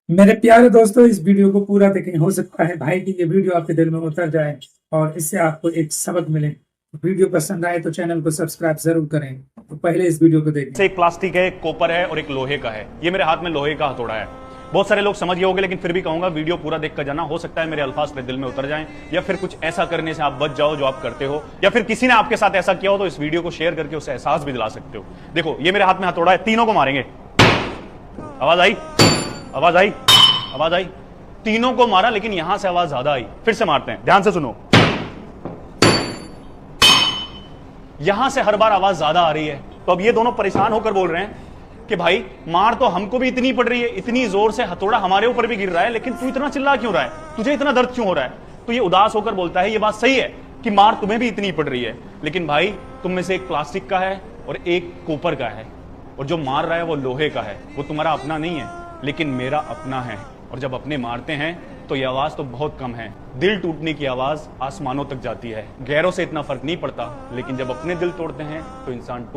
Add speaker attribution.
Speaker 1: मेरे प्यारे दोस्तों, इस वीडियो को पूरा देखें। हो सकता है भाई कि ये वीडियो आपके दिल में उतर जाए और इससे आपको एक सबक मिले। वीडियो पसंद आए तो चैनल को सब्सक्राइब जरूर करें। तो पहले इस वीडियो को देखें।
Speaker 2: एक प्लास्टिक है, एक कॉपर है और एक लोहे का है। ये मेरे हाथ में लोहे का हथौड़ा है। बहुत सारे लोग समझ गए होंगे, लेकिन फिर भी कहूंगा वीडियो पूरा देख कर जाना। हो सकता है मेरे अल्फाज मेरे दिल में उतर जाएं, या फिर कुछ ऐसा करने से आप बच जाओ जो आप करते हो, या फिर किसी ने आपके साथ ऐसा किया हो तो इस वीडियो को शेयर करके उसे एहसास भी दिला सकते हो। देखो, ये मेरे हाथ में हथौड़ा है, तीनों को मारेंगे। आवाज आई? आवाज आई? आवाज आई? तीनों को मारा, लेकिन यहां से आवाज ज्यादा आई। फिर से मारते हैं, ध्यान से सुनो। यहां से हर बार आवाज ज्यादा आ रही है। तो अब ये दोनों परेशान होकर बोल रहे हैं कि भाई मार तो हमको भी इतनी पड़ रही है, इतनी जोर से हथौड़ा हमारे ऊपर भी गिर रहा है, लेकिन तू इतना चिल्ला क्यों रहा है? तुझे इतना दर्द क्यों हो रहा है? तो ये उदास होकर बोलता है, ये बात सही है कि मार तुम्हें भी इतनी पड़ रही है, लेकिन भाई तुम में से एक प्लास्टिक का है और एक कॉपर का है, और जो मार रहा है वो लोहे का है। वो तुम्हारा अपना नहीं है, लेकिन मेरा अपना है। और जब अपने मारते हैं तो ये आवाज तो बहुत कम है, दिल टूटने की आवाज आसमानों तक जाती है। गैरों से इतना फर्क नहीं पड़ता, लेकिन जब अपने दिल तोड़ते हैं तो इंसान टूट